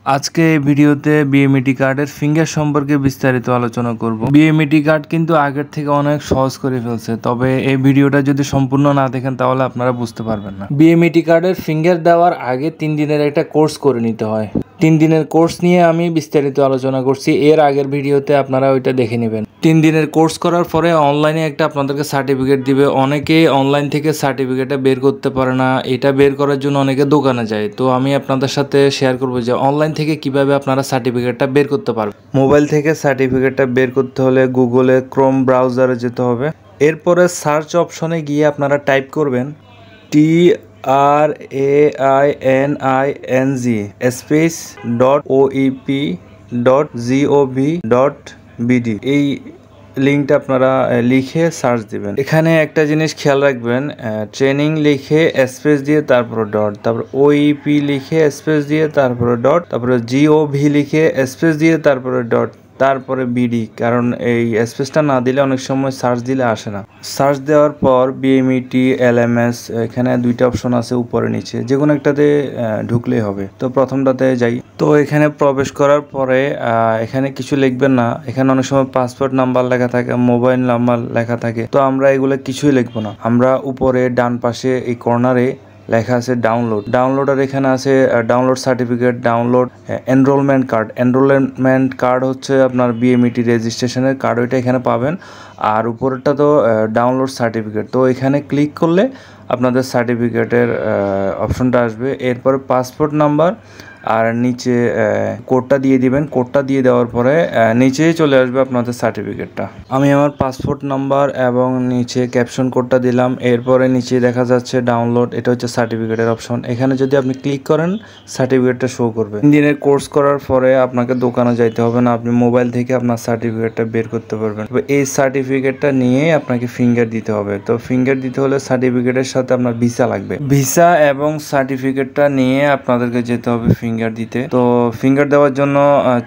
আজকে এই ভিডিওতে বিএমইটি কার্ডের ফিঙ্গার সম্পর্কে বিস্তারিত আলোচনা করব। বিএমইটি কার্ড কিন্তু আগের থেকে অনেক সহজ করে ফেলছে, তবে এই ভিডিওটা যদি সম্পূর্ণ না দেখেন তাহলে আপনারা বুঝতে পারবেন না। বিএমইটি কার্ডের ফিঙ্গার দেওয়ার আগে 3 দিনের একটা কোর্স করে নিতে হয়। 3 দিনের কোর্স নিয়ে আমি বিস্তারিত আলোচনা করছি, এর আগের ভিডিওতে আপনারা ওইটা দেখে নেবেন। 3 দিনের কোর্স করার পরে অনলাইনে একটা আপনাদেরকে সার্টিফিকেট দিবে। অনেকেই অনলাইন থেকে সার্টিফিকেটটা বের করতে পারে না, এটা বের করার জন্য অনেকে দোকানে যায়। তো আমি আপনাদের সাথে শেয়ার করবো যে অনলাইন থেকে কিভাবে আপনারা সার্টিফিকেটটা বের করতে পারবেন। মোবাইল থেকে সার্টিফিকেটটা বের করতে হলে গুগলে ক্রোম ব্রাউজারে যেতে হবে। এরপরে সার্চ অপশনে গিয়ে আপনারা টাইপ করবেন TRAINING স্পেস .oep.gov.bd এই লিঙ্কটা আপনারা লিখে সার্চ দিবেন। এখানে একটা জিনিস খেয়াল রাখবেন, ট্রেনিং লিখে স্পেস দিয়ে তারপরে ডট, তারপর ওইপি লিখে স্পেস দিয়ে তারপরে ডট, তারপরে জিওভি লিখে স্পেস দিয়ে তারপরে ডট, তারপরে বিডি, কারণ এই স্পেসটা না দিলে অনেক সময় সার্চ দিলে আসে না। সার্চ দেওয়ার পর বিএমইটি এলএমএস এখানে 2টা অপশন আছে, উপরে নিচে যে কোনো একটাতে ঢুকলেই হবে। তো প্রথমটাতে যাই। তো এখানে প্রবেশ করার পরে এখানে কিছু লিখবেন না, এখানে অনেক সময় পাসপোর্ট নাম্বার লেখা থাকে, মোবাইল নাম্বার লেখা থাকে। তো আমরা এগুলো কিছুই লিখবো না, আমরা উপরে ডান পাশে এই কর্নারে লেখা আছে ডাউনলোড, আর এখানে আছে download certificate, download enrolment card হচ্ছে আপনার বিএমইটি রেজিস্ট্রেশনের কার্ড, ওইটা এখানে পাবেন। আর উপরেরটা তো ডাউনলোড সার্টিফিকেট, তো এখানে ক্লিক করলে আপনাদের সার্টিফিকেটের অপশনটা আসবে। এরপরে পাসপোর্ট নাম্বার আর নিচে কোডটা দিয়ে দিবেন। কোডটা দিয়ে দেওয়ার পরে নিচেই চলে আসবে আপনাদের সার্টিফিকেটটা। আমি আমার পাসপোর্ট নাম্বার এবং নিচে ক্যাপশন কোডটা দিলাম। এরপরে নিচে দেখা যাচ্ছে ডাউনলোড, এটা হচ্ছে সার্টিফিকেটের অপশন। এখানে যদি আপনি ক্লিক করেন সার্টিফিকেটটা শো করবে। 3 দিনের কোর্স করার পরে আপনাকে দোকানে যাইতে হবে না, আপনি মোবাইল থেকে আপনার সার্টিফিকেটটা বের করতে পারবেন। এই সার্টিফিকেটটা নিয়ে আপনাকে ফিঙ্গার দিতে হবে। তো ফিঙ্গার দিতে হলে সার্টিফিকেটের সাথে আপনার ভিসা লাগবে। ভিসা এবং সার্টিফিকেটটা নিয়ে আপনাদেরকে যেতে হবে ফিঙ্গার দিতে। তো ফিঙ্গার দেওয়ার জন্য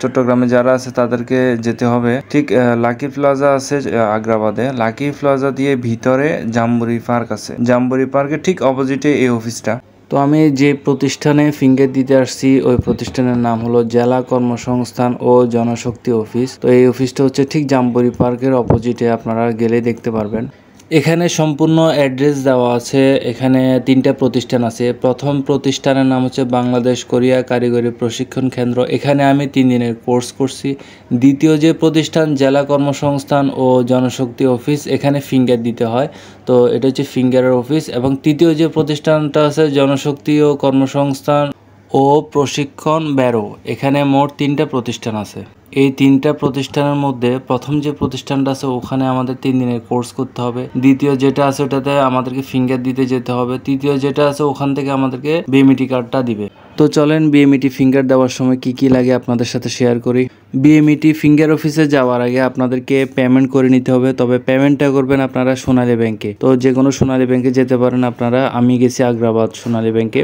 চট্টগ্রামে যারা আছে তাদেরকে যেতে হবে, ঠিক লাকি প্লাজা আছে আগ্রাবাদে, লাকি প্লাজা দিয়ে ভিতরে জাম্বুরি পার্ক আছে, জাম্বুরি পার্কের ঠিক অপোজিটে এই অফিসটা। তো আমি যে প্রতিষ্ঠানে ফিঙ্গার দিতে আসছি ওই প্রতিষ্ঠানের নাম হলো জেলা কর্মসংস্থান ও জনশক্তি অফিস। তো এই অফিসটা হচ্ছে ঠিক জাম্বুরি পার্কের অপোজিটে, আপনারা গেলে দেখতে পারবেন। এখানে সম্পূর্ণ অ্যাড্রেস দেওয়া আছে। এখানে 3টা প্রতিষ্ঠান আছে। প্রথম প্রতিষ্ঠানের নাম হচ্ছে বাংলাদেশ কোরিয়া কারিগরি প্রশিক্ষণ কেন্দ্র, এখানে আমি 3 দিনের কোর্স করছি। দ্বিতীয় যে প্রতিষ্ঠান জেলা কর্মসংস্থান ও জনশক্তি অফিস, এখানে ফিঙ্গার দিতে হয়, তো এটা হচ্ছে ফিঙ্গারের অফিস। এবং তৃতীয় যে প্রতিষ্ঠানটা আছে জনশক্তি ও কর্মসংস্থান ও প্রশিক্ষণ ব্যুরো, এখানে মোট 3টা প্রতিষ্ঠান আছে। এই 3টা প্রতিষ্ঠানের মধ্যে প্রথম যে প্রতিষ্ঠানটা আছে ওখানে আমাদের 3 দিনের কোর্স করতে হবে। দ্বিতীয় যেটা আছে ওটাতে আমাদেরকে ফিঙ্গার দিতে যেতে হবে। তৃতীয় যেটা আছে ওখান থেকে আমাদেরকে বিএমইটি কার্ডটা দিবে। তো চলেন বিএমইটি ফিঙ্গার দেওয়ার সময় কি কি লাগে আপনাদের সাথে শেয়ার করি। বিএমইটি ফিঙ্গার অফিসে যাওয়ার আগে আপনাদেরকে পেমেন্ট করে নিতে হবে, তবে পেমেন্টটা করবেন আপনারা সোনালী ব্যাংকে। তো যে কোনো সোনালী ব্যাংকে যেতে পারেন আপনারা, আমি গেছি আগ্রাবাদ সোনালী ব্যাংকে।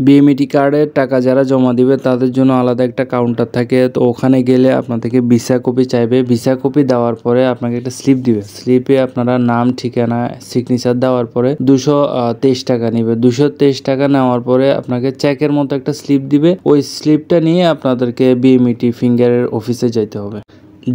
বিএমইটি কার্ডের টাকা যারা জমা দিবে তাদের জন্য আলাদা একটা কাউন্টার থাকে, তো ওখানে গেলে আপনাদেরকে ভিসা কপি চাইবে। ভিসা কপি দেওয়ার পরে আপনাকে একটা স্লিপ দিবে, স্লিপে আপনারা নাম ঠিকানা সিগনেচার দেওয়ার পরে 223 টাকা নেবে। 223 টাকা নেওয়ার পরে আপনাকে চেকের মতো একটা স্লিপ দিবে, ওই স্লিপটা নিয়ে আপনাদেরকে বিএমইটি ফিঙ্গারের অফিসে যেতে হবে।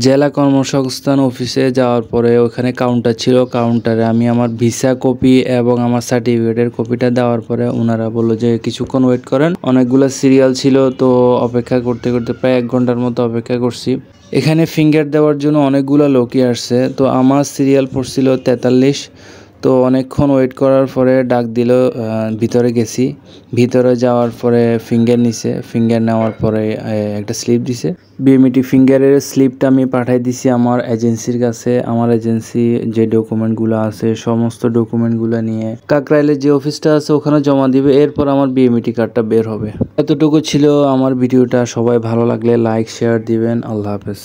জেলা কর্মসংস্থান অফিসে যাওয়ার পরে ওখানে কাউন্টার ছিল, কাউন্টারে আমি আমার ভিসা কপি এবং আমার সার্টিফিকেটের কপিটা দেওয়ার পরে ওনারা বললো যে কিছুক্ষণ ওয়েট করেন। অনেকগুলো সিরিয়াল ছিল, তো অপেক্ষা করতে করতে প্রায় 1 ঘন্টার মতো অপেক্ষা করছি। এখানে ফিঙ্গার দেওয়ার জন্য অনেকগুলো লোকই আসছে, তো আমার সিরিয়াল পড়ছিল 43। তো অনেকক্ষণ ওয়েট করার পরে ডাক দিল, ভিতরে গেছি। ভিতরে যাওয়ার পরে ফিঙ্গার নিছে, ফিঙ্গার নেওয়ার পরে একটা স্লিপ দিছে। বিএমইটি ফিঙ্গারের স্লিপটা আমি পাঠাই দিছি আমার এজেন্সির কাছে। আমার এজেন্সি যে ডকুমেন্টগুলো আছে সমস্ত ডকুমেন্টগুলো নিয়ে কাকরাইলের যে অফিসটা আছে ওখানে জমা দিবে, এরপর আমার বিএমইটি কার্ডটা বের হবে। এতটুকু ছিল আমার ভিডিওটা। সবাই ভালো লাগলে লাইক শেয়ার দিবেন। আল্লাহ হাফেজ।